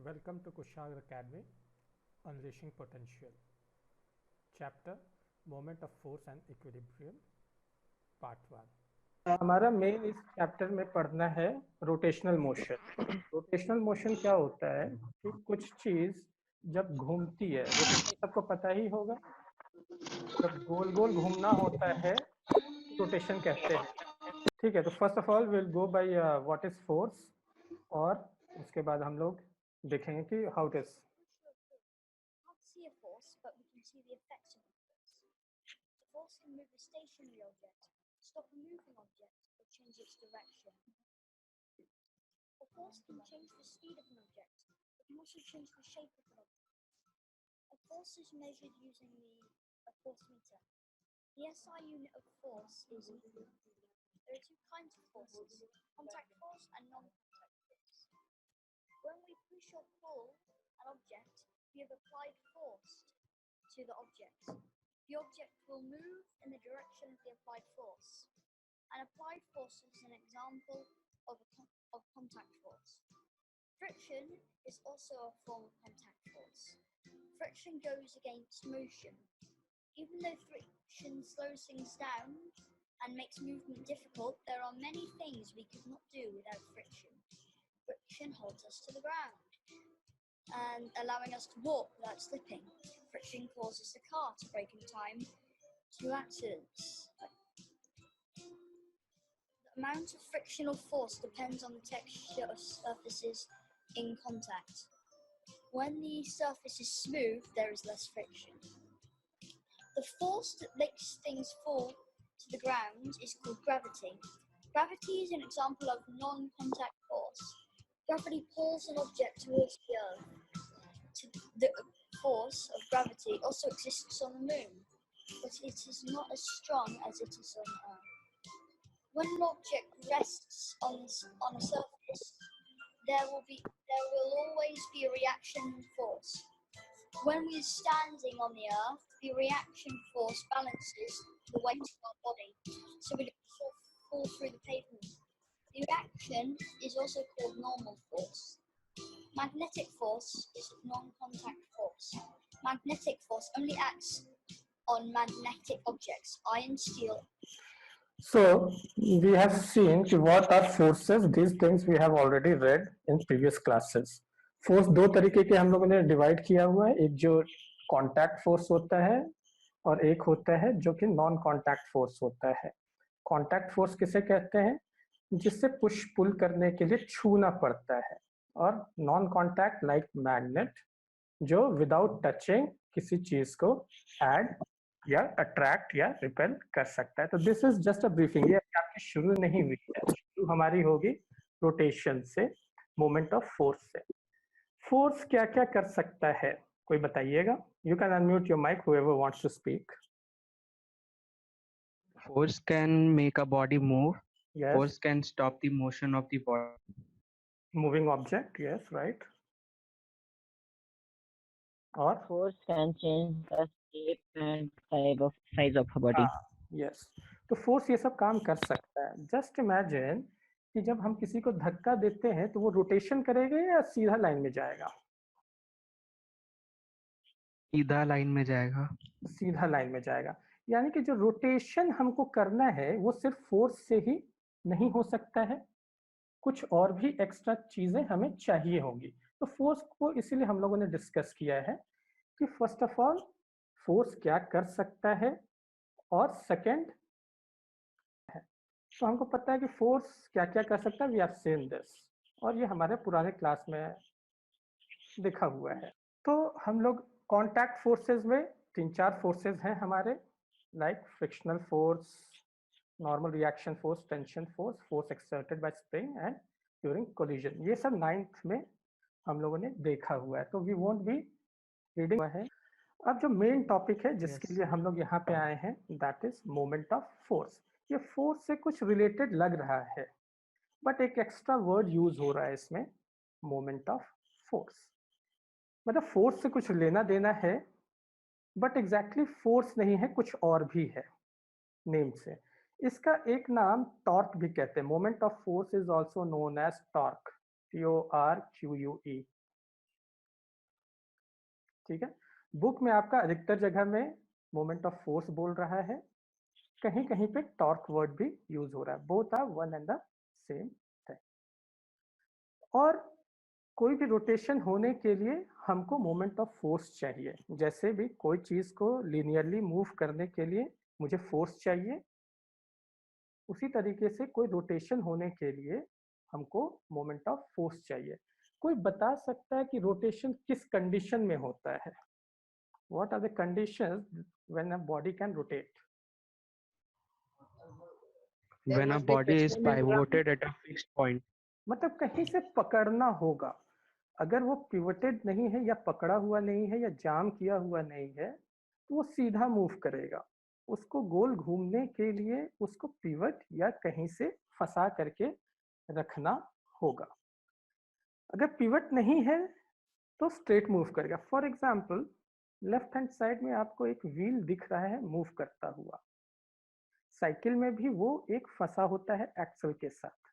Welcome to Kushagra Academy, Unleashing Potential. Chapter Moment of Force and Equilibrium, Part 1. हमारा main इस chapter में पढ़ना है रोटेशनल मोशन। रोटेशनल मोशन क्या होता है कि कुछ चीज जब घूमती है, रोटेशन सबको पता ही होगा, जब गोल गोल घूमना होता है रोटेशन कहते हैं। ठीक है, तो first of all will go by what is force, और उसके बाद हम लोग देखेंगे कि how it is. See a force, but we can see the effects of the force. The force can move a stationary object, stop a moving object, or change its direction. The force can change the speed of an object, but can also change the shape of an object. A force is measured using a force meter. The SI unit of force is Newton. There are two kinds of forces, contact force and non-contact force. When we push or pull an object, we have applied force to the object. The object will move in the direction of the applied force. An applied force is an example of contact force. Friction is also a form of contact force. Friction goes against motion. Even though friction slows things down and makes movement difficult, there are many things we could not do without friction. Friction holds us to the ground and allowing us to walk without slipping. Friction causes the car to brake in time to accidents. The amount of frictional force depends on the texture of surfaces in contact. When the surface is smooth, there is less friction. The force that makes things fall to the ground is called gravity. Gravity is an example of non-contact force. Gravity pulls an object towards the earth. The force of gravity also exists on the moon, but it is not as strong as it is on Earth. When an object rests on a surface, there will always be a reaction force. When we are standing on the Earth, the reaction force balances the weight of our body, so we don't fall through the pavement. The reaction is also called normal force. Magnetic force is a non-contact force. Magnetic force only acts on magnetic objects, iron, steel. So we have seen what are forces. These things we have already read in previous classes. Force दो तरीके के हम लोगों ने divide किया हुआ है, एक जो कॉन्टैक्ट फोर्स होता है और एक होता है जो कि नॉन कॉन्टैक्ट फोर्स होता है। कॉन्टैक्ट फोर्स किसे कहते हैं? जिससे पुश पुल करने के लिए छूना पड़ता है, और नॉन कॉन्टैक्ट लाइक मैग्नेट जो विदाउट टचिंग किसी चीज को ऐड या अट्रैक्ट या रिपेल कर सकता है। तो this is just a briefing, ये आपकी शुरू नहीं हुई है, शुरू हमारी होगी रोटेशन से, मोमेंट ऑफ फोर्स से। फोर्स क्या क्या कर सकता है, कोई बताइएगा? You can unmute your mic, whoever wants to speak. Force can make a body move. Yes. Force can stop the motion of the body. Moving object, yes, right. और Force can change the shape and size of a body. Yes, तो force ये सब काम कर सकता है। Just imagine कि जब हम किसी को धक्का देते हैं तो वो रोटेशन करेगा या सीधा लाइन में जाएगा? सीधा लाइन में जाएगा। सीधा लाइन में जाएगा, यानी कि जो रोटेशन हमको करना है वो सिर्फ फोर्स से ही नहीं हो सकता है, कुछ और भी एक्स्ट्रा चीजें हमें चाहिए होंगी। तो फोर्स को इसीलिए हम लोगों ने डिस्कस किया है कि फर्स्ट ऑफ ऑल फोर्स क्या कर सकता है, और सेकंड है, तो हमको पता है कि फोर्स क्या क्या कर सकता है, वी हैव सीन दिस, और ये हमारे पुराने क्लास में लिखा हुआ है। तो हम लोग कॉन्टैक्ट फोर्सेस में तीन चार फोर्सेस हैं हमारे, like frictional force, normal reaction force, tension force, force exerted by spring and during collision. ये सब 9th में हम लोगों ने देखा हुआ है, तो वी वोंट बी रीडिंग है। अब जो मेन टॉपिक है जिसके लिए हम लोग यहाँ पे आए हैं, that is moment of force. ये फोर्स से कुछ रिलेटेड लग रहा है, बट एक एक्स्ट्रा वर्ड यूज हो रहा है इसमें, मोमेंट ऑफ फोर्स। मतलब फोर्स से कुछ लेना देना है, बट एग्जैक्टली फोर्स नहीं है, कुछ और भी है नेम से। इसका एक नाम टॉर्क भी कहते हैं। Moment of force is also known as torque, TORQUE। ठीक है, बुक में आपका अधिकतर जगह में मोमेंट ऑफ फोर्स बोल रहा है, कहीं कहीं पे टॉर्क वर्ड भी यूज हो रहा है, both are one and the same thing. और कोई भी रोटेशन होने के लिए हमको मोमेंट ऑफ फोर्स चाहिए, जैसे भी कोई चीज को लीनियरली मूव करने के लिए मुझे फोर्स चाहिए, उसी तरीके से कोई रोटेशन होने के लिए हमको मोमेंट ऑफ फोर्स चाहिए। कोई बता सकता है कि रोटेशन किस कंडीशन में होता है? What are the conditions when a body can rotate? When a body is pivoted at a fixed point. मतलब कहीं से पकड़ना होगा, अगर वो पिवटेड नहीं है या पकड़ा हुआ नहीं है या जाम किया हुआ नहीं है तो वो सीधा मूव करेगा। उसको गोल घूमने के लिए उसको पिवट या कहीं से फंसा करके रखना होगा। अगर पिवट नहीं है तो स्ट्रेट मूव करेगा। For example left hand side में आपको एक व्हील दिख रहा है मूव करता हुआ, साइकिल में भी वो एक फंसा होता है एक्सल के साथ।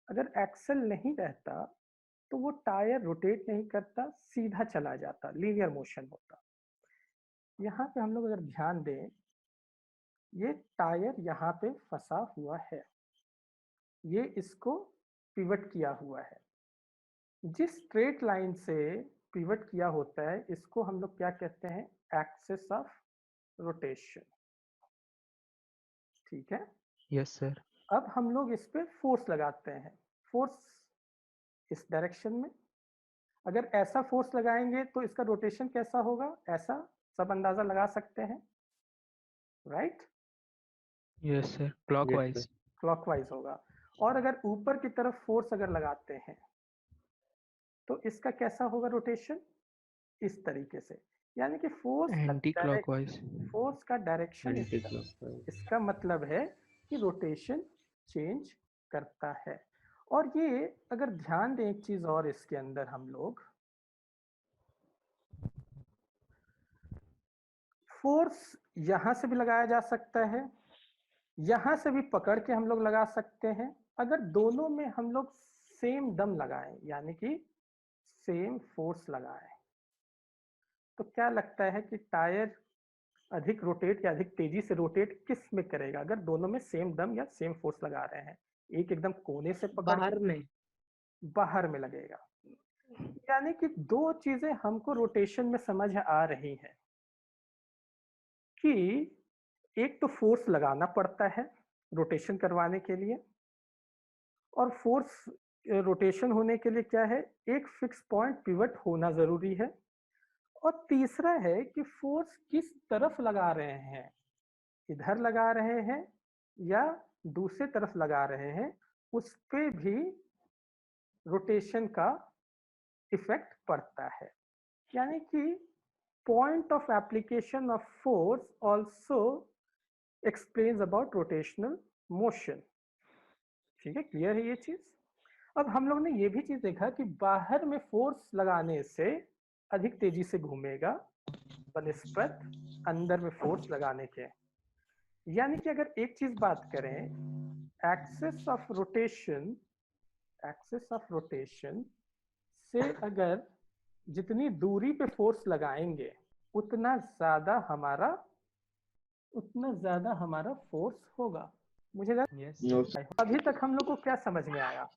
अगर एक्सल नहीं रहता तो वो टायर रोटेट नहीं करता, सीधा चला जाता, लीनियर मोशन होता। यहाँ पे हम लोग अगर ध्यान दें, ये टायर यहाँ पे फंसा हुआ है, ये इसको पिवट किया हुआ है। जिस स्ट्रेट लाइन से पिवट किया होता है इसको हम लोग क्या कहते हैं? Axis of rotation. ठीक है, Yes, sir. अब हम लोग इस पे फोर्स लगाते हैं। फोर्स इस डायरेक्शन में, अगर ऐसा फोर्स लगाएंगे तो इसका रोटेशन कैसा होगा? ऐसा सब अंदाजा लगा सकते हैं, right? Yes, sir. Clockwise. Clockwise होगा। और अगर ऊपर की तरफ फोर्स अगर लगाते हैं तो इसका कैसा होगा रोटेशन? इस तरीके से। यानी कि Anti-clockwise. फोर्स का डायरेक्शन इसका मतलब है कि रोटेशन चेंज करता है। और ये अगर ध्यान दें एक चीज और इसके अंदर, हम लोग फोर्स यहां से भी लगाया जा सकता है, यहां से भी पकड़ के हम लोग लगा सकते हैं। अगर दोनों में हम लोग सेम दम लगाएं, यानी कि सेम फोर्स लगाएं, तो क्या लगता है कि टायर अधिक रोटेट या अधिक तेजी से रोटेट किस में करेगा? अगर दोनों में सेम दम या सेम फोर्स लगा रहे हैं, एक एकदम कोने से पकड़ बाहर में लगेगा। यानी कि दो चीजें हमको रोटेशन में समझ आ रही है कि एक तो फोर्स लगाना पड़ता है रोटेशन करवाने के लिए, और फोर्स रोटेशन होने के लिए क्या है? एक फिक्स पॉइंट पिवट होना जरूरी है। और तीसरा है कि फोर्स किस तरफ लगा रहे हैं, इधर लगा रहे हैं या दूसरे तरफ लगा रहे हैं, उस पे भी रोटेशन का इफेक्ट पड़ता है। यानी कि point of application of force also explains about rotational motion. ठीक है, क्लियर है ये चीज? अब हम लोग ने ये भी चीज देखा कि बाहर में फोर्स लगाने से अधिक तेजी से घूमेगा बनिस्बत अंदर में फोर्स लगाने के। यानी कि अगर एक चीज बात करें, एक्सिस ऑफ रोटेशन से अगर जितनी दूरी पे फोर्स लगाएंगे उतना ज्यादा हमारा फोर्स होगा। मुझे Yes. अभी तक हम लोग को क्या समझ में आया?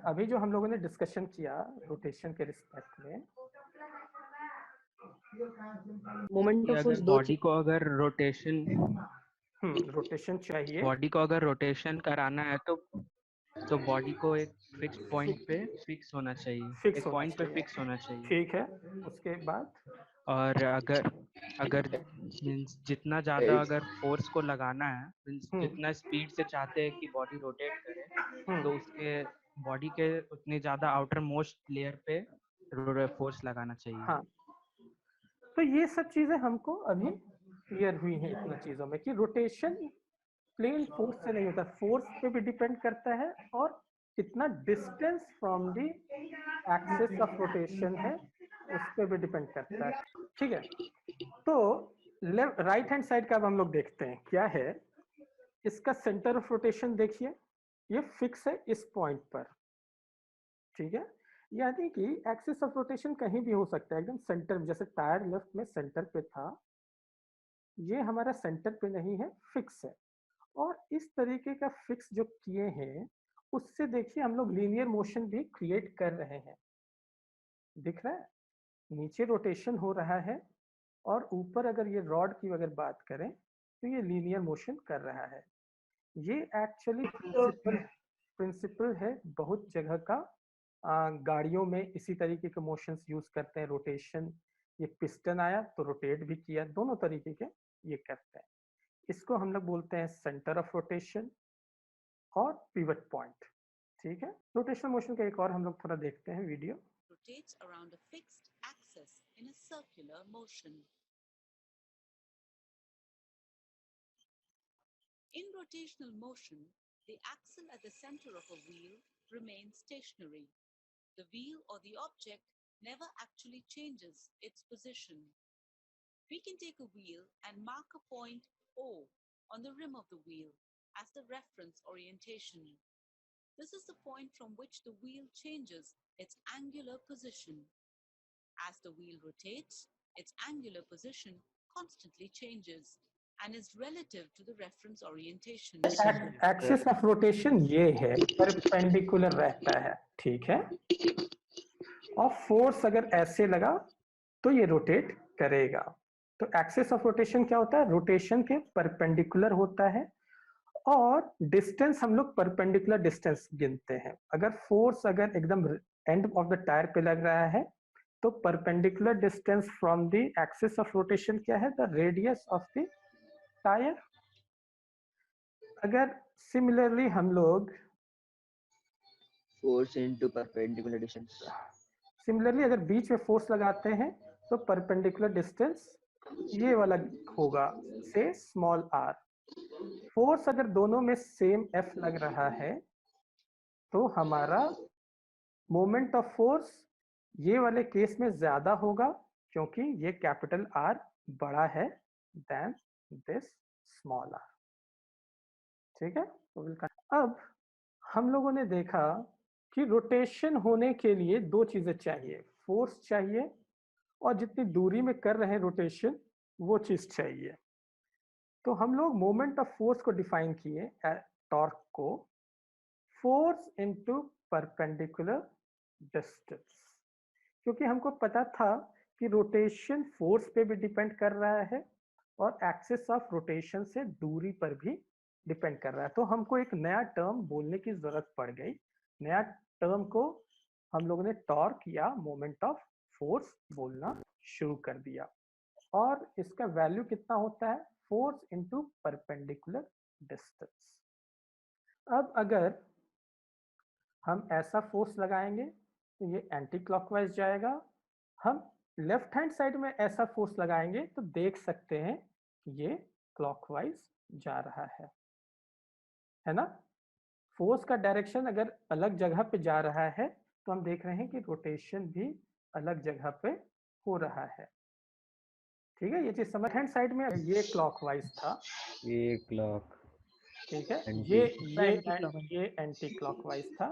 अभी जो हम लोगों ने डिस्कशन किया रोटेशन के रिस्पेक्ट में, मोमेंट ऑफ फोर्स बॉडी को अगर रोटेशन चाहिए, बॉडी को अगर रोटेशन कराना है तो बॉडी को एक फिक्स पॉइंट पे फिक्स होना चाहिए, एक पॉइंट पे फिक्स होना चाहिए। ठीक है, उसके बाद और अगर मीन्स जितना ज्यादा अगर फोर्स को लगाना है, मीन्स जितना स्पीड से चाहते हैं कि बॉडी रोटेट करे, तो उसके बॉडी के उतने ज्यादा आउटर मोस्ट लेयर पे फोर्स लगाना चाहिए। हाँ, तो ये सब चीजें हमको अभी क्लियर हुई हैं इतना चीजों में कि रोटेशन प्लेन फोर्स से नहीं होता, फोर्स पे भी डिपेंड करता है और कितना distance from the axis of rotation है उस पे भी डिपेंड करता है। ठीक है, तो राइट हैंड साइड का अब हम लोग देखते हैं क्या है। इसका सेंटर ऑफ रोटेशन देखिए, ये फिक्स है इस पॉइंट पर। ठीक है, यानी कि एक्सिस ऑफ रोटेशन कहीं भी हो सकता है, एकदम सेंटर में, जैसे टायर लेफ्ट में सेंटर पे था, ये हमारा सेंटर पे नहीं है, फिक्स है। और इस तरीके का फिक्स जो किए हैं, उससे देखिए हम लोग लीनियर मोशन भी क्रिएट कर रहे हैं। दिख रहा है, नीचे रोटेशन हो रहा है और ऊपर अगर ये रॉड की अगर बात करें तो ये लीनियर मोशन कर रहा है। ये एक्चुअली प्रिंसिपल है बहुत जगह का। गाड़ियों में इसी तरीके के मोशंस यूज करते हैं, रोटेशन। ये पिस्टन आया तो रोटेट भी किया, दोनों तरीके के ये करते हैं। इसको हम लोग बोलते हैं सेंटर ऑफ रोटेशन और पिवट पॉइंट। ठीक है, रोटेशनल मोशन का एक और हम लोग थोड़ा देखते हैं video. rotates around a fixed axis in a circular motion. In rotational motion, the axle at the center of a wheel remains stationary. The wheel or the object never actually changes its position. We can take a wheel and mark a point O on the rim of the wheel as the reference orientation. This is the point from which the wheel changes its angular position. As the wheel rotates, its angular position constantly changes and is relative to the reference orientation. Axis of rotation ये है, perpendicular रहता है। ठीक है, और force अगर ऐसे लगा तो ये रोटेट करेगा। तो एक्सिस ऑफ रोटेशन क्या होता है, रोटेशन के परपेंडिकुलर होता है। और डिस्टेंस हम लोग परपेंडिकुलर डिस्टेंस गिनते हैं। अगर फोर्स अगर एकदम एंड ऑफ द टायर पे लग रहा है तो perpendicular distance from the axis of rotation क्या है, the radius of the tyre. अगर सिमिलरली हम लोग force into perpendicular distance, similarly अगर बीच में फोर्स लगाते हैं तो परपेंडिकुलर डिस्टेंस ये वाला होगा, से स्मॉल आर। फोर्स अगर दोनों में सेम एफ लग रहा है तो हमारा मोमेंट ऑफ फोर्स ये वाले केस में ज्यादा होगा, क्योंकि ये कैपिटल आर बड़ा है देन दिस स्मॉल आर। ठीक है, अब हम लोगों ने देखा कि रोटेशन होने के लिए दो चीजें चाहिए, फोर्स चाहिए और जितनी दूरी में कर रहे हैं रोटेशन वो चीज चाहिए। तो हम लोग मोमेंट ऑफ फोर्स को डिफाइन किए, टॉर्क को, फोर्स इनटू परपेंडिकुलर डिस्टेंस, क्योंकि हमको पता था कि रोटेशन फोर्स पे भी डिपेंड कर रहा है और एक्सिस ऑफ रोटेशन से दूरी पर भी डिपेंड कर रहा है। तो हमको एक नया टर्म बोलने की जरूरत पड़ गई। नया टर्म को हम लोगों ने टॉर्क या मोमेंट ऑफ फोर्स बोलना शुरू कर दिया। और इसका वैल्यू कितना होता है, फोर्स इनटू परपेंडिकुलर डिस्टेंस। अब अगर हम ऐसा फोर्स लगाएंगे तो ये एंटी क्लॉकवाइज जाएगा। हम लेफ्ट हैंड साइड में ऐसा फोर्स लगाएंगे तो देख सकते हैं ये क्लॉकवाइज जा रहा है ना। फोर्स का डायरेक्शन अगर अलग जगह पे जा रहा है तो हम देख रहे हैं कि रोटेशन भी अलग जगह पे हो रहा है। ठीक है, ये चीज समझ। हैंड साइड में ये क्लॉकवाइज था, ये क्लॉक, ठीक है, ये एंटी क्लॉकवाइज था,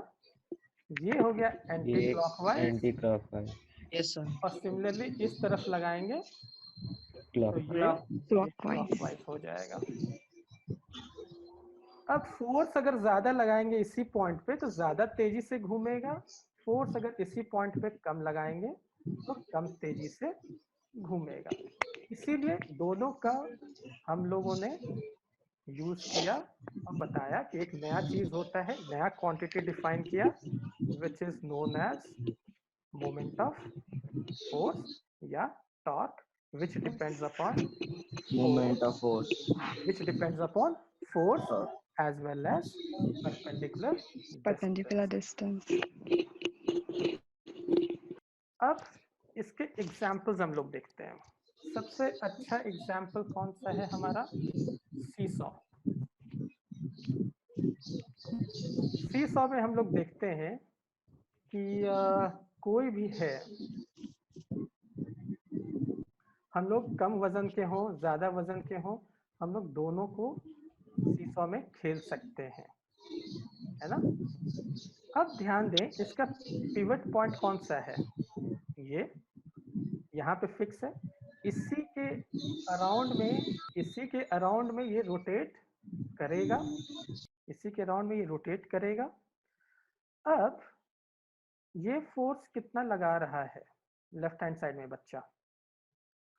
ये हो गया anti clockwise, anti clockwise, yes sir, और सिमिलरली इस तरफ लगाएंगे तो ये क्लॉकवाइज हो जाएगा। अब फोर्स अगर ज्यादा लगाएंगे इसी पॉइंट पे तो ज्यादा तेजी से घूमेगा, फोर्स अगर इसी पॉइंट पे कम लगाएंगे तो कम तेजी से घूमेगा। इसीलिए दोनों का हम लोगों ने यूज किया और बताया कि एक नया चीज होता है, नया क्वांटिटी डिफाइन किया, which is known as moment of force या torque, which depends upon moment of force, which depends upon force as well as perpendicular distance. अब इसके एग्जाम्पल्स हम लोग देखते हैं। सबसे अच्छा एग्जाम्पल कौन सा है हमारा, सीसॉ। सीसॉ में हम लोग देखते हैं कि कोई भी है, हम लोग कम वजन के हों ज्यादा वजन के हों, हम लोग दोनों को सीसॉ में खेल सकते हैं, है ना। अब ध्यान दें, इसका पिवट पॉइंट कौन सा है? ये यहाँ पे फिक्स है। इसी के अराउंड में ये रोटेट करेगा, इसी के अराउंड में ये रोटेट करेगा। अब ये फोर्स कितना लगा रहा है लेफ्ट हैंड साइड में बच्चा?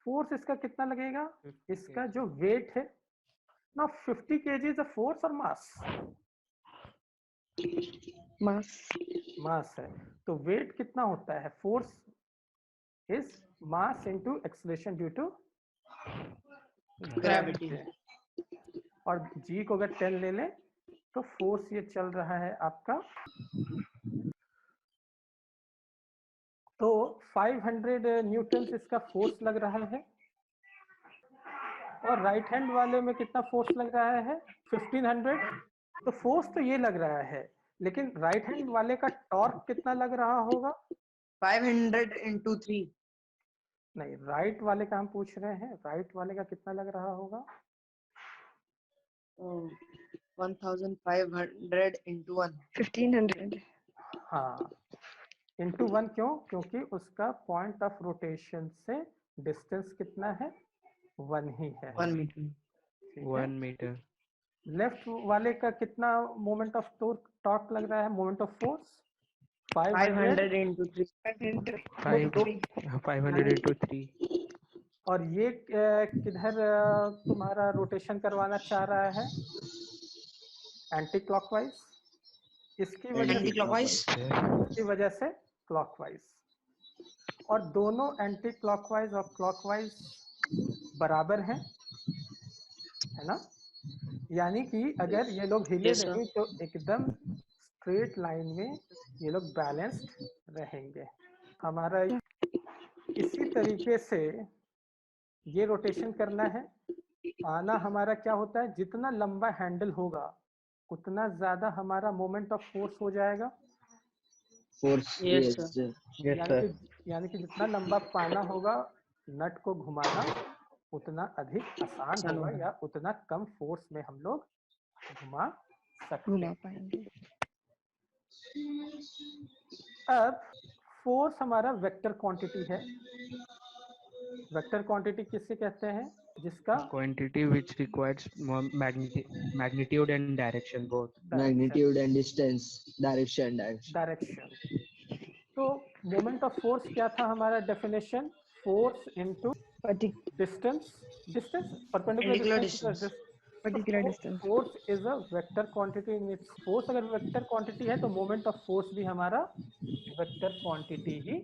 फोर्स इसका कितना लगेगा? 50 इसका जो वेट है ना, 50 kg इज अ फोर्स और मास? मास है। तो वेट कितना होता है? Force is mass into acceleration due to gravity. और जी को अगर 10 ले लें तो फोर्स ये चल रहा है आपका, तो 500 न्यूटन इसका फोर्स लग रहा है। और राइट हैंड वाले में कितना फोर्स लग रहा है? 1500। तो फोर्स तो ये लग रहा है, लेकिन राइट हैंड वाले का टॉर्क कितना लग रहा होगा? 500 into 3. नहीं, राइट वाले का हम पूछ रहे हैं, राइट वाले का कितना लग रहा होगा? 1500 into 1. 1500. हाँ, इंटू 1 क्यों? क्योंकि उसका पॉइंट ऑफ रोटेशन से डिस्टेंस कितना है? 1 ही है। 1 meter. ठीक है। 1 मीटर। लेफ्ट वाले का कितना मोमेंट ऑफ टॉर्क लग रहा है? Moment of force 500 into 3. 500 into 3। और ये किधर तुम्हारा रोटेशन करवाना चाह रहा है? Anti clockwise. इसकी वजह Anti-clockwise. इसकी वजह से क्लॉकवाइज। और दोनों एंटी क्लॉकवाइज और क्लॉकवाइज बराबर हैं, है ना? यानी कि अगर ये लोग हिले Yes, sir. नहीं तो एकदम स्ट्रेट लाइन में ये लोग बैलेंस्ड रहेंगे। हमारा इसी तरीके से ये रोटेशन करना है। आना हमारा क्या होता है? जितना लंबा हैंडल होगा उतना ज्यादा हमारा मोमेंट ऑफ फोर्स हो जाएगा। Force. Yes, Yes. sir. Yes, sir. यानी कि जितना लंबा पाना होगा, नट को घुमाना उतना अधिक आसान होगा, या उतना कम फोर्स में हम लोग घुमा सकते घुमा हैं। पाएंगे। अब फोर्स हमारा वेक्टर क्वांटिटी है। वेक्टर क्वांटिटी किससे कहते हैं? जिसका Quantity which requires magnitude and direction both। Magnitude and distance. Direction. Direction. तो मोमेंट ऑफ फोर्स क्या था हमारा definition? Force into distance. Perpendicular distance. Particular distance. Force is a vector quantity in its. Force अगर vector quantity है तो moment of force भी हमारा vector quantity ही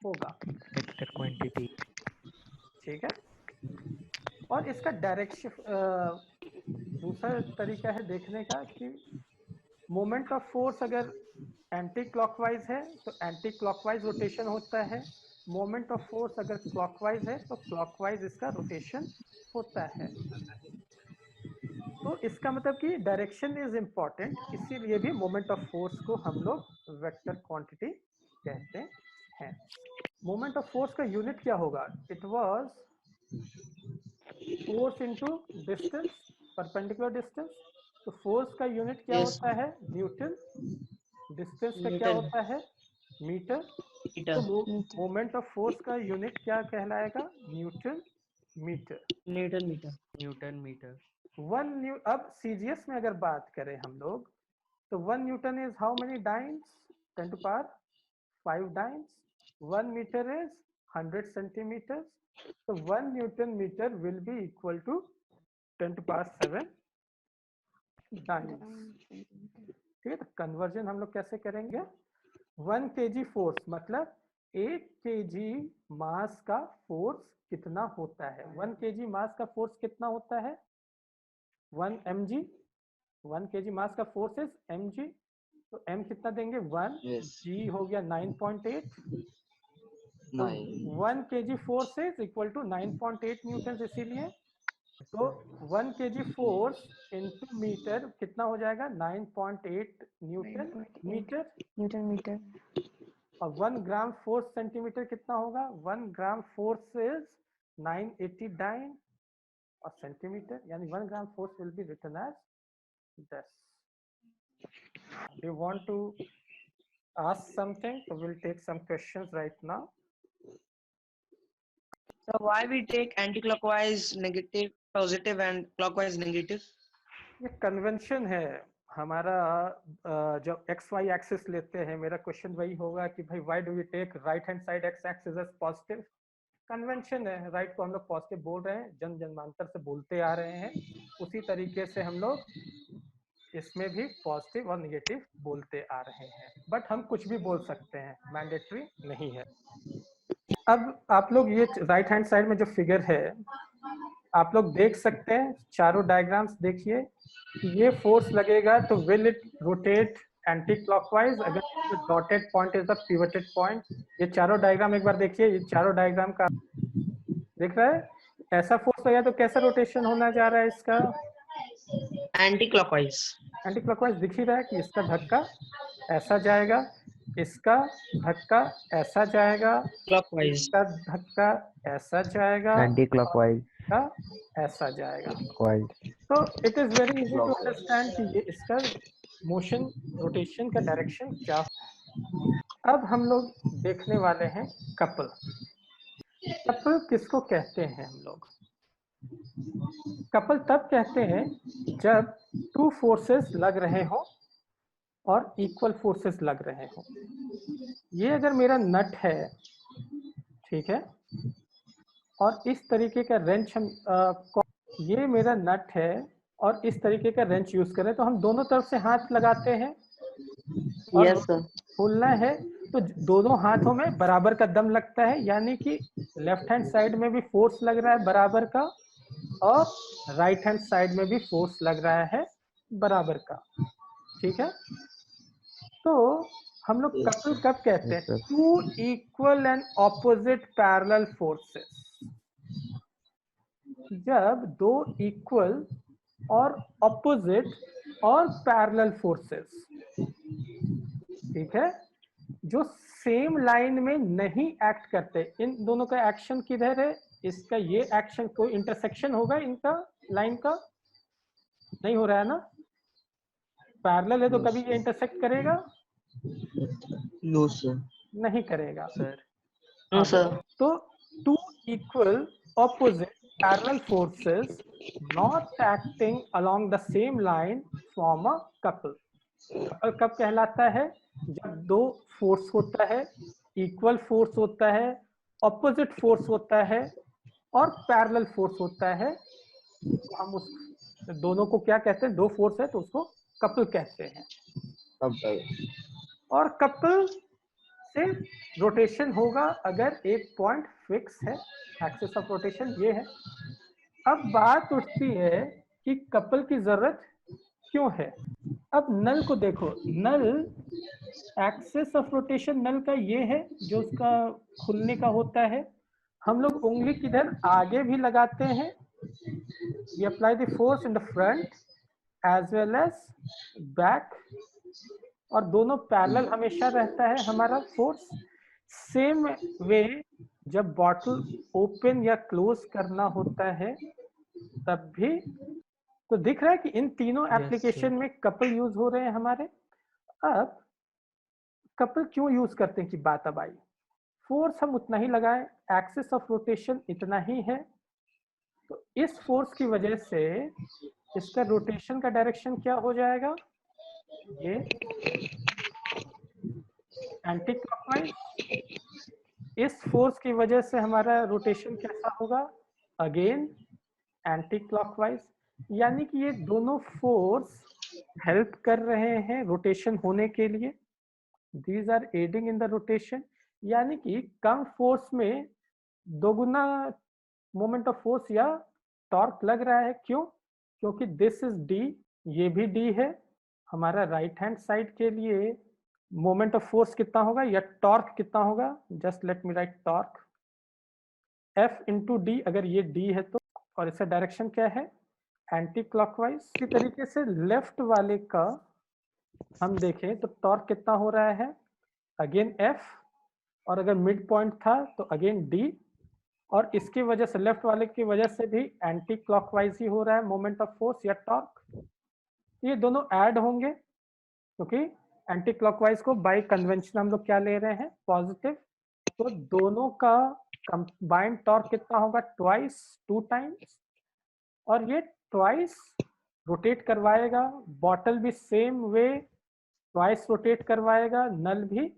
होगा। Vector quantity. ठीक है। और इसका डायरेक्शन, दूसरा तरीका है देखने का कि मोमेंट ऑफ फोर्स अगर एंटी क्लॉकवाइज है तो एंटी क्लॉकवाइज रोटेशन होता है। मोमेंट ऑफ फोर्स अगर क्लॉकवाइज है तो क्लॉकवाइज इसका रोटेशन होता है। तो इसका मतलब कि डायरेक्शन इज इम्पॉर्टेंट, इसीलिए भी मोमेंट ऑफ फोर्स को हम लोग वेक्टर क्वांटिटी कहते हैं। मोमेंट ऑफ फोर्स का यूनिट क्या होगा? It was force into distance, perpendicular distance. तो फोर्स का यूनिट क्या Yes. होता है? न्यूटन। डिस्टेंस का क्या Newton. होता है? मीटर। Meter. तो मोमेंट ऑफ फोर्स का यूनिट क्या कहलाएगा? Newton metre. Newton meter. Newton metre. अब सीजीएस में अगर बात करें हम लोग तो 1 newton is how many dynes? 10 to power 5 dynes. 1 metre is 100 centimetre. So 1 Newton meter will be equal to 10 to power 7 dynes। ठीक है, तो कन्वर्जन हम लोग कैसे करेंगे? 1 kg फोर्स मतलब 1 kg मास का फोर्स कितना होता है? 1 kg मास का फोर्स कितना होता है? 1 mg। 1 kg मास का फोर्स इज mg। तो m कितना देंगे? 1। Yes. g हो गया 9.8। तो 9. 1 kg force is equal to 9.8 newton. इसीलिए तो 1 kg फोर्स इनटू मीटर कितना हो जाएगा? 9.8 न्यूटन 9.8 मीटर। Newton metre. और 1 ग्राम फोर्स सेंटीमीटर कितना होगा? 1 ग्राम फोर्स इज 980 डाइन और सेंटीमीटर, यानी 1 gram force will be written as 10। Do you want to ask something, so we'll take some questions right now. So why we take anti-clockwise negative positive and clockwise negative? ये convention है हमारा। जब x Y axis लेते हैं, मेरा question वही होगा कि भाई why do we take right hand side x axis as positive. Convention है, राइट को हम लोग पॉजिटिव बोल रहे हैं, जन्म जन्मांतर से बोलते आ रहे हैं, उसी तरीके से हम लोग इसमें भी पॉजिटिव और निगेटिव बोलते आ रहे हैं। बट हम कुछ भी बोल सकते हैं, मैंडेटरी नहीं है। अब आप लोग ये राइट हैंड साइड में जो फिगर है आप लोग देख सकते हैं, चारों डायग्राम्स देखिए। ये फोर्स लगेगा तो will it rotate anti clockwise अगर dotted point is the pivoted point. ये चारों डायग्राम एक बार देखिए, ये चारों डायग्राम का दिख रहा है। ऐसा फोर्स लगेगा तो कैसा रोटेशन होना जा रहा है इसका? Anti clockwise. एंटी क्लॉकवाइज दिख ही रहा है कि इसका धक्का ऐसा जाएगा, इसका धक्का ऐसा जाएगा, क्लॉकवाइज। इसका धक्का ऐसा जाएगा, एंटी क्लॉकवाइज का ऐसा जाएगा। क्लॉकवाइज। तो it is very easy to understand कि ये इसका मोशन रोटेशन का डायरेक्शन क्या। अब हम लोग देखने वाले हैं कपल। कपल किसको कहते हैं हम लोग? कपल तब कहते हैं जब टू फोर्सेस लग रहे हो और इक्वल फोर्सेस लग रहे हो। ये अगर मेरा नट है, ठीक है, और इस तरीके का रेंच हम ये मेरा नट है और इस तरीके का रेंच यूज करें तो हम दोनों तरफ से हाथ लगाते हैं और यस सर। खोलना है तो दोनों हाथों में बराबर का दम लगता है, यानी कि लेफ्ट हैंड साइड में भी फोर्स लग रहा है बराबर का और राइट हैंड साइड में भी फोर्स लग रहा है बराबर का। ठीक है, तो हम लोग कपल कब कहते हैं? Two equal and opposite parallel forces. जब दो इक्वल और ऑपोजिट और पैरेलल फोर्सेस, ठीक है, जो सेम लाइन में नहीं एक्ट करते। इन दोनों का एक्शन किधर है? इसका ये एक्शन कोई इंटरसेक्शन होगा इनका लाइन का? नहीं हो रहा है ना। पैरेलल है तो कभी ये इंटरसेक्ट करेगा? No sir. नहीं करेगा सर। No sir. तो two equal opposite parallel forces not acting along the same line form a couple. Couple कब कहलाता है? जब दो फोर्स होता है, इक्वल फोर्स होता है, ऑपोजिट फोर्स होता है और पैरेलल फोर्स होता है। तो हम उस दोनों को क्या कहते हैं? दो फोर्स है तो उसको कपल कहते हैं। और कपल से रोटेशन होगा अगर एक पॉइंट फिक्स है, एक्सिस ऑफ रोटेशन ये है। अब बात उठती है कि कपल की जरूरत क्यों है। अब नल को देखो, नल एक्सिस ऑफ रोटेशन नल का ये है जो उसका खुलने का होता है। हम लोग उंगली किधर आगे भी लगाते हैं। We apply the force in the front as well as back, और दोनों पैरेलल हमेशा रहता है हमारा फोर्स। सेम वे जब बॉटल ओपन या क्लोज करना होता है तब भी तो दिख रहा है कि इन तीनों एप्लीकेशन में कपल यूज हो रहे हैं हमारे। अब कपल क्यों यूज करते हैं कि बात अब आई। फोर्स हम उतना ही लगाएं, एक्सिस ऑफ रोटेशन इतना ही है, तो इस फोर्स की वजह से इसका रोटेशन का डायरेक्शन क्या हो जाएगा? ये एंटी क्लॉकवाइज। इस फोर्स की वजह से हमारा रोटेशन कैसा होगा? Again anti clockwise. यानी कि ये दोनों फोर्स हेल्प कर रहे हैं रोटेशन होने के लिए। These are adding in the rotation. यानी कि कम फोर्स में दोगुना मोमेंट ऑफ फोर्स या टॉर्क लग रहा है। क्यों? क्योंकि दिस इज डी, ये भी डी है। हमारा राइट हैंड साइड के लिए मोमेंट ऑफ फोर्स कितना होगा या टॉर्क कितना होगा? Just let me right torque F into D. अगर ये डी है तो, और इसका डायरेक्शन क्या है? Anti clockwise. इसी तरीके से लेफ्ट वाले का हम देखें तो टॉर्क कितना हो रहा है? अगेन F, और अगर मिड पॉइंट था तो अगेन D, और इसकी वजह से लेफ्ट वाले की वजह से भी एंटी क्लॉकवाइज ही हो रहा है मोमेंट ऑफ फोर्स या टॉर्क। ये दोनों ऐड होंगे क्योंकि एंटी क्लॉकवाइज को बाय कन्वेंशन हम लोग क्या ले रहे हैं, पॉजिटिव। तो दोनों का कंबाइंड टॉर्क कितना होगा, ट्वाइस, 2 टाइम्स। और ये ट्वाइस रोटेट करवाएगा, बॉटल भी सेम वे ट्वाइस रोटेट करवाएगा, नल भी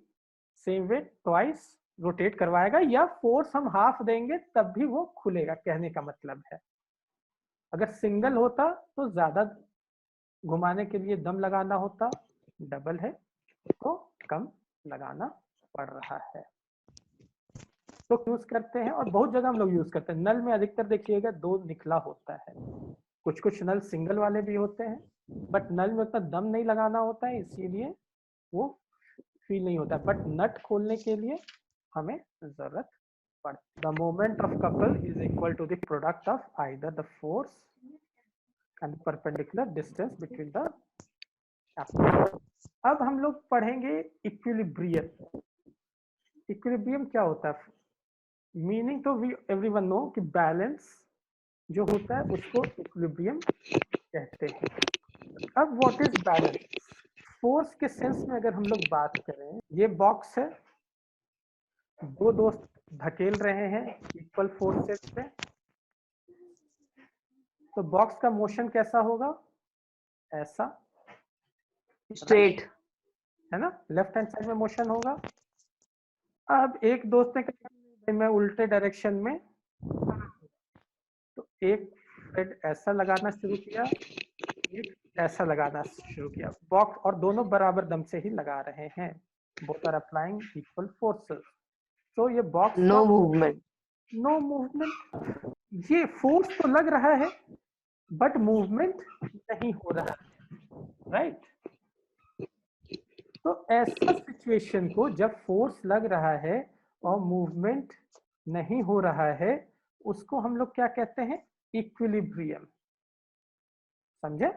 सेम वे ट्वाइस रोटेट करवाएगा, या फोर्स हम हाफ देंगे तब भी वो खुलेगा, कहने का मतलब है। अगर सिंगल होता तो ज्यादा घुमाने के लिए दम लगाना होता, डबल है तो कम लगाना पड़ रहा है। तो यूज करते हैं, और बहुत जगह हम लोग यूज करते हैं। नल में अधिकतर देखिएगा 2 निकला होता है, कुछ नल सिंगल वाले भी होते हैं, बट नल में उतना दम नहीं लगाना होता है, इसीलिए वो फील नहीं होता। बट नट खोलने के लिए हमें जरूरत पड़ती। The moment of couple is equal to the product of either the force and perpendicular distance between the apple. अब हम लोग पढ़ेंगे इक्विलिब्रियम। इक्विलिब्रियम क्या होता है? मीनिंग तो वी एवरीवन नो कि बैलेंस जो होता है उसको इक्विलिब्रियम कहते हैं। अब व्हाट इज बैलेंस? फोर्स के सेंस में अगर हम लोग बात करें, ये बॉक्स है, 2 दोस्त धकेल रहे हैं इक्वल फोर्सेस से, तो बॉक्स का मोशन कैसा होगा, ऐसा स्ट्रेट है ना, लेफ्ट हैंड साइड में मोशन होगा। अब एक दोस्त ने कहा मैं उल्टे डायरेक्शन में, तो एक थ्रेड ऐसा लगाना शुरू किया, एक ऐसा लगाना शुरू किया, बॉक्स, और दोनों बराबर दम से ही लगा रहे हैं, both are applying equal forces. तो ये box no movement, no movement, ये फोर्स तो लग रहा है बट मूवमेंट नहीं हो रहा है, राइट। तो ऐसा सिचुएशन को जब फोर्स लग रहा है और मूवमेंट नहीं हो रहा है, उसको हम लोग क्या कहते हैं, इक्विलिब्रियम। समझे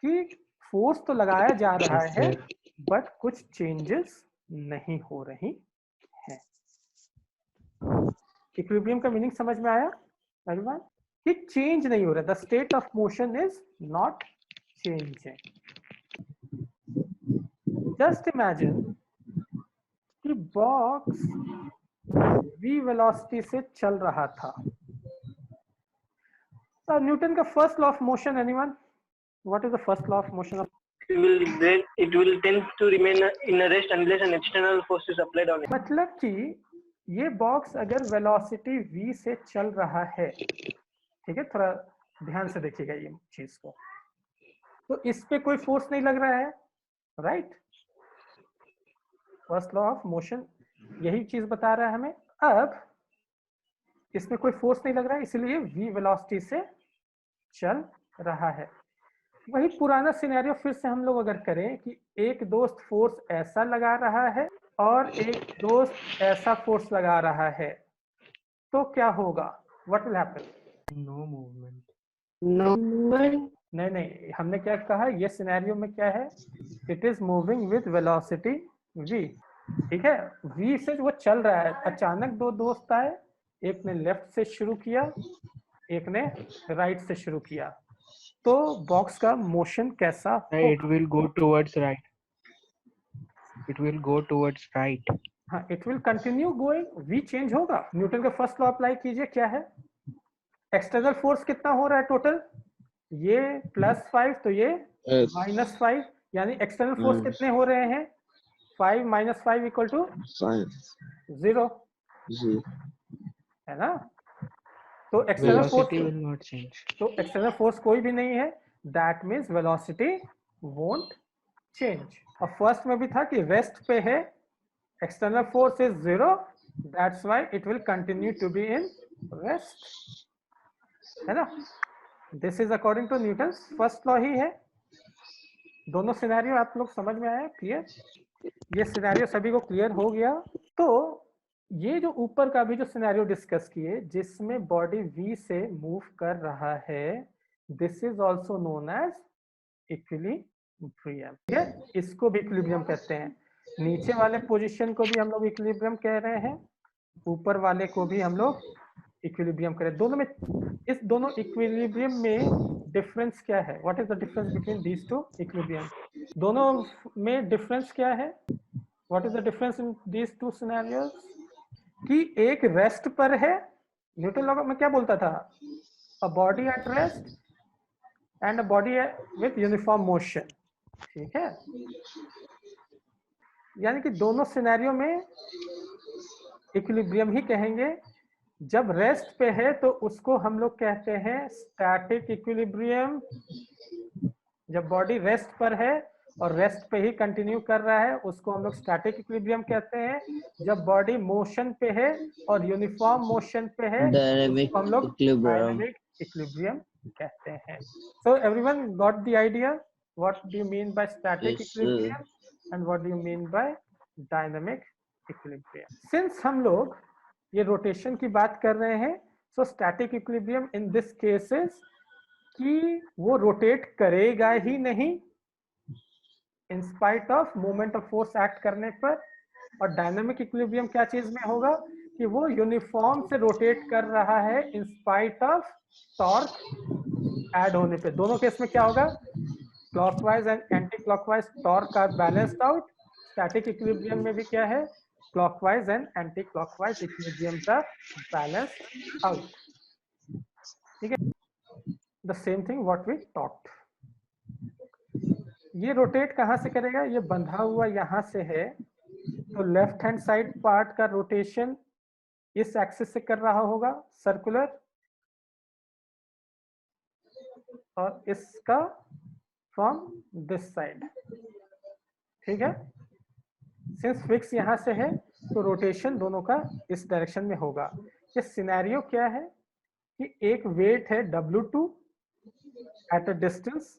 कि फोर्स तो लगाया जा रहा है बट कुछ चेंजेस नहीं हो रही हैं। इक्विलिब्रियम का मीनिंग समझ में आया एवरीवन? कि चेंज नहीं हो रहा, the state of motion is not changing. Just imagine कि बॉक्स v वेलोसिटी से चल रहा था। न्यूटन का first law of motion, anyone? What is the first law of motion of? it will tend to remain in a rest unless an external force is applied on it. मतलब कि ये box अगर velocity v से चल रहा है, ठीक है, थोड़ा ध्यान से देखिएगा ये चीज को, तो इस पे कोई फोर्स नहीं लग रहा है, right. First law of motion यही चीज बता रहा है हमें। अब इसमें कोई फोर्स नहीं लग रहा है, इसलिए v वेलोसिटी से चल रहा है। वही पुराना सिनेरियो फिर से हम लोग अगर करें कि एक दोस्त फोर्स ऐसा लगा रहा है और एक दोस्त ऐसा फोर्स लगा रहा है, तो क्या होगा, what will happen? No movement. No movement. नहीं, हमने क्या कहा, ये सिनेरियो में क्या है, it is moving with velocity v, ठीक है। v से वो चल रहा है, अचानक 2 दोस्त आए, एक ने लेफ्ट से शुरू किया, एक ने राइट से शुरू किया, तो बॉक्स का मोशन कैसा It will go towards right. It will go towards right. हाँ, it will continue going, v change होगा। न्यूटन का फर्स्ट लॉ अप्लाई कीजिए, क्या है, एक्सटर्नल फोर्स कितना हो रहा है टोटल, ये +5 तो ये -5, यानी एक्सटर्नल फोर्स कितने हो रहे हैं, 5 - 5 = 0, है ना। तो external force, Velocity will not change. तो एक्सटर्नल फोर्स कोई भी नहीं है, that means velocity won't change. और फर्स्ट में भी था कि रेस्ट पे है, external force is 0, that's why it will continue to be in rest, है ना। This is according to Newton's first law ही है। दोनों सिनेरियो आप लोग समझ में आया, क्लियर? ये सिनेरियो सभी को क्लियर हो गया। तो ये जो ऊपर का भी जो सिनेरियो डिस्कस किए, जिसमें बॉडी v से मूव कर रहा है, this is also known as equilibrium, ठीक है, इसको भी इक्विलिब्रियम कहते हैं। नीचे वाले पोजीशन को भी हम लोग इक्विलिब्रियम कह रहे हैं, ऊपर वाले को भी हम लोग इक्विलिब्रियम करे। दोनों में, इस दोनों इक्विलिब्रियम में डिफरेंस क्या है? What is the difference between these two equilibrium? दोनों में डिफरेंस क्या है? What is the difference in these two scenarios? कि एक रेस्ट पर है, न्यूटन लॉ में क्या बोलता था? A body at rest and a body with uniform motion. ठीक है, यानी कि दोनों सिनेरियो में इक्विलिब्रियम ही कहेंगे। जब रेस्ट पे है तो उसको हम लोग कहते हैं स्टैटिक इक्विलिब्रियम। जब बॉडी रेस्ट पर है और रेस्ट पे ही कंटिन्यू कर रहा है उसको हम लोग स्टैटिक इक्विलिब्रियम कहते हैं। जब बॉडी मोशन पे है और यूनिफॉर्म मोशन पे है Dynamic उसको हम लोग equilibrium. डायनामिक इक्विलिब्रियम कहते हैं। So everyone got the idea? What do you mean by static Yes, equilibrium and what do you mean by dynamic equilibrium? Since हम लोग ये रोटेशन की बात कर रहे हैं, so static equilibrium in this cases कि वो रोटेट करेगा ही नहीं in spite of moment of force act करने पर। और डायनामिक इक्विलिब्रियम क्या चीज में होगा कि वो यूनिफॉर्म से रोटेट कर रहा है in spite of torque add होने पे। दोनों केस में क्या होगा? Clockwise and anti clockwise torque are balanced out. Static equilibrium में भी क्या है? Clockwise and anti clockwise equilibriums are balanced out. ठीक है, the same thing what we talked. ये रोटेट कहां से करेगा? ये बंधा हुआ यहां से है, तो लेफ्ट हैंड साइड पार्ट का रोटेशन इस एक्सिस से कर रहा होगा सर्कुलर, और इसका फ्रॉम दिस साइड। ठीक है, सिंस फिक्स यहां से है तो रोटेशन दोनों का इस डायरेक्शन में होगा। ये सिनेरियो क्या है कि एक वेट है W2 eight a distance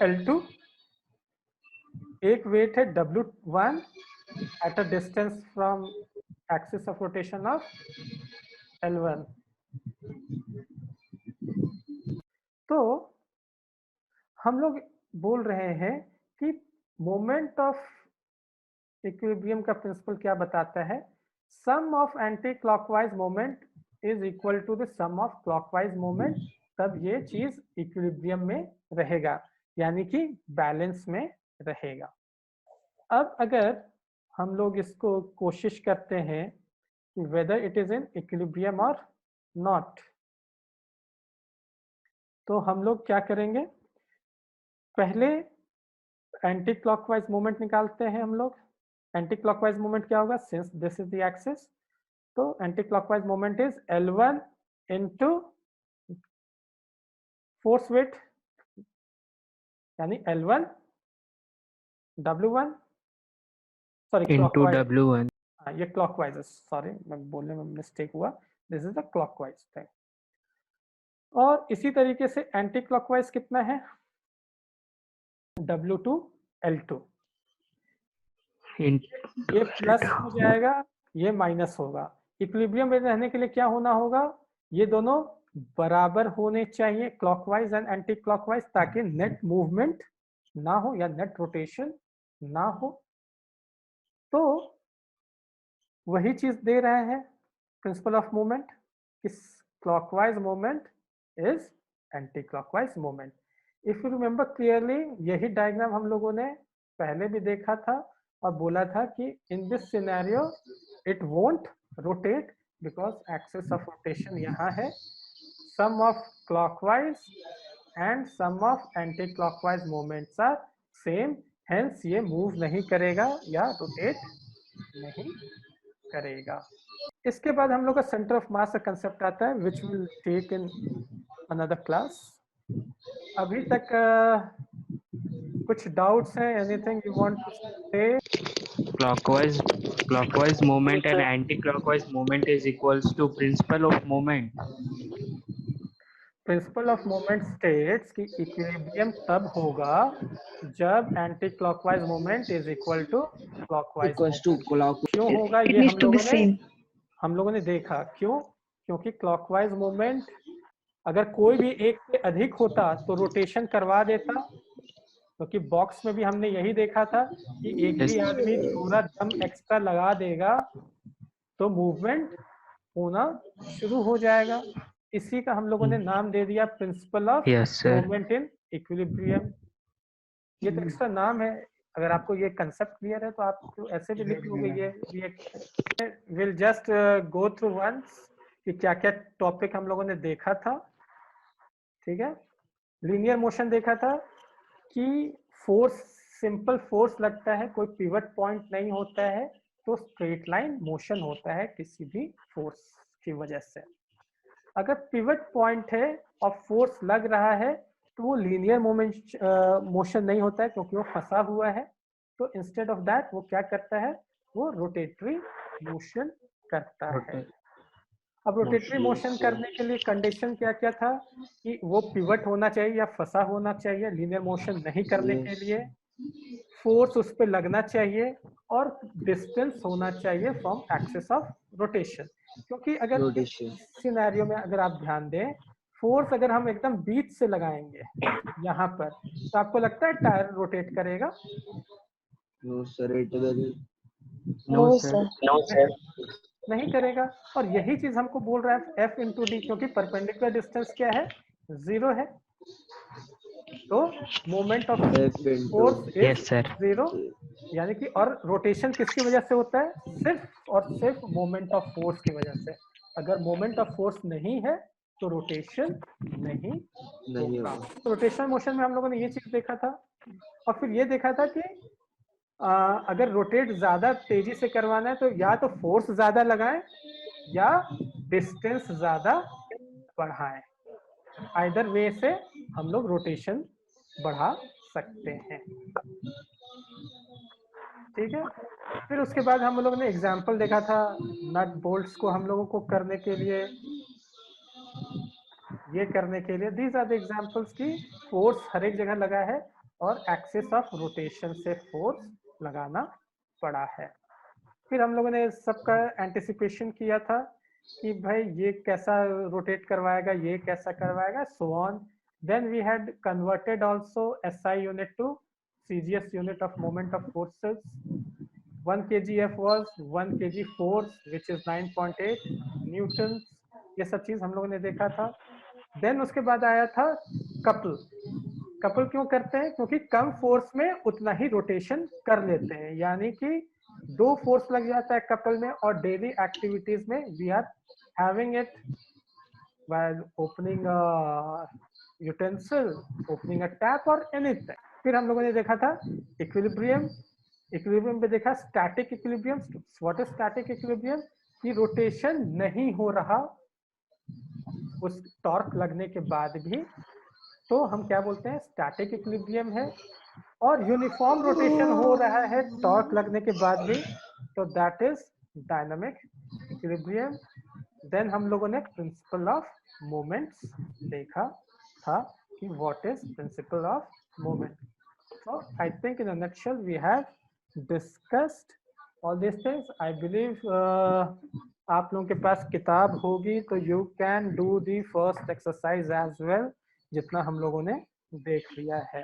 L2, एक वेट है W1 at a distance from axis of rotation of L1। तो हम लोग बोल रहे हैं कि मोमेंट ऑफ इक्विलिब्रियम का प्रिंसिपल क्या बताता है? Sum of anti clockwise moment is equal to the sum of clockwise moment. तब ये चीज इक्विलिब्रियम में रहेगा, यानी कि बैलेंस में रहेगा। अब अगर हम लोग इसको कोशिश करते हैं कि whether it is in equilibrium और नॉट, तो हम लोग क्या करेंगे? पहले एंटी क्लॉकवाइज मोमेंट निकालते हैं हम लोग। एंटी क्लॉकवाइज मोमेंट क्या होगा? Since this is the axis, तो anti clockwise moment is L1 into force weight, यानी L1 W1 sorry into W1. ये क्लॉकवाइज है, सॉरी मैं बोलने में मिस्टेक हुआ, this is the clockwise thing. और इसी तरीके से एंटी क्लॉकवाइज कितना है? W2 L2, ये प्लस हो जाएगा, ये माइनस होगा। इक्विलिब्रियम में रहने के लिए क्या होना होगा? ये दोनों बराबर होने चाहिए, क्लॉकवाइज एंड एंटी क्लॉकवाइज, ताकि नेट मूवमेंट ना हो या नेट रोटेशन ना हो। तो वही चीज दे रहे हैं प्रिंसिपल ऑफ मूवमेंट, इस clockwise movement is anti clockwise movement. If you remember clearly, यही डायग्राम हम लोगों ने पहले भी देखा था और बोला था कि in this scenario it won't rotate because axis of rotation यहाँ है। Sum of clockwise and sum of anti clockwise moments are same, hence ये मूव नहीं करेगा या रोटेट नहीं करेगा। इसके बाद हम लोग का सेंटर ऑफ मास का कंसेप्ट आता है, which will take in another class. अभी तक कुछ डाउट्स हैं? Anything you want to say? Clockwise movement and anti-clockwise movement is equals to principle of movement. Principle of moment states कि equilibrium तब होगा जब anti clockwise moment is equal to clockwise Equals to moment. clockwise. क्यों होगा? It ये needs to be same. हम लोगों ने देखा। क्यों? क्योंकि क्लॉकवाइज मोमेंट अगर कोई भी एक से अधिक होता तो रोटेशन करवा देता, क्योंकि बॉक्स में भी हमने यही देखा था कि एक भी आदमी थोड़ा दम एक्स्ट्रा लगा देगा तो मूवमेंट होना शुरू हो जाएगा। इसी का हम लोगों ने नाम दे दिया principle of Yes, sir. Moment in equilibrium. ये तो एक्स्ट्रा नाम है, अगर आपको ये कंसेप्ट क्लियर है तो आप तो ऐसे भी लिख लोगे। ये will just go through once कि क्या क्या टॉपिक हम लोगों ने देखा था। ठीक है, लीनियर मोशन देखा था कि फोर्स, सिंपल फोर्स लगता है, कोई पिवट पॉइंट नहीं होता है, तो स्ट्रेट लाइन मोशन होता है किसी भी फोर्स की वजह से। अगर पिवट पॉइंट है और फोर्स लग रहा है तो वो लीनियर मोशन नहीं होता है, क्योंकि वो फंसा हुआ है। तो इंस्टेड ऑफ दैट वो क्या करता है, वो रोटेटरी मोशन करता है। अब रोटेटरी मोशन करने के लिए कंडीशन क्या क्या था कि वो पिवट होना चाहिए या फंसा होना चाहिए। लीनियर मोशन नहीं करने के लिए फोर्स उस पर लगना चाहिए और डिस्टेंस होना चाहिए फ्रॉम एक्सिस ऑफ रोटेशन। क्योंकि अगर इस सिनेरियो में अगर आप ध्यान दें, फोर्स अगर हम एकदम बीच से लगाएंगे यहाँ पर, तो आपको लगता है टायर रोटेट करेगा? No, sir. It will. No, sir. नहीं करेगा। और यही चीज हमको बोल रहा है F इंटू डी, क्योंकि परपेंडिकुलर डिस्टेंस क्या है, 0 है। तो moment of F into. Force Yes, is sir. 0, यानी कि, और रोटेशन किसकी वजह से होता है, सिर्फ और सिर्फ मोमेंट ऑफ फोर्स की वजह से। अगर मोमेंट ऑफ फोर्स नहीं है तो रोटेशन नहीं होगा। तो रोटेशनल मोशन में हम लोगों ने ये चीज देखा था। और फिर ये देखा था कि अगर रोटेट ज्यादा तेजी से करवाना है तो या तो फोर्स ज्यादा लगाएं या डिस्टेंस ज्यादा बढ़ाएं। आइदर वे से हम लोग रोटेशन बढ़ा सकते हैं। ठीक है, फिर उसके बाद हम लोगों ने एग्जाम्पल देखा था नट बोल्ट्स को हम लोगों को करने के लिए, ये करने के लिए दीज आर द एग्जाम्पल्स की फोर्स हर एक जगह लगा है और एक्सिस ऑफ रोटेशन से फोर्स लगाना पड़ा है। फिर हम लोगों ने सबका एंटिसिपेशन किया था कि भाई ये कैसा रोटेट करवाएगा, ये कैसा करवाएगा, so on. Then we had converted also SI unit to CGS unit of moment of forces. 1 kgf was 1 kg force which is 9.8 newton. ये सब चीज हम लोगों ने देखा था। देन उसके बाद आया था कपल। कपल क्यों करते हैं, क्योंकि कम फोर्स में उतना ही रोटेशन कर लेते हैं, यानी कि 2 फोर्स लग जाता है कपल में। और डेली एक्टिविटीज में we are having it while opening utensil, opening a tap और एनीथिंग। फिर हम लोगों ने देखा था इक्विलिब्रियम। इक्विलिब्रियम पे देखा static equilibrium. What is static equilibrium, कि रोटेशन नहीं हो रहा उस टॉर्क लगने के बाद भी, तो हम क्या बोलते हैं, स्टैटिक इक्विलिब्रियम है। और यूनिफॉर्म रोटेशन हो रहा है टॉर्क लगने के बाद भी, तो that is dynamic equilibrium. Then हम लोगों ने प्रिंसिपल ऑफ मोमेंट्स देखा था कि what is principle of moment. So I think in a nutshell we have discussed all these things. I believe आप लोगों के पास किताब होगी तो you can do the first exercise as well, जितना हम लोगों ने देख लिया है।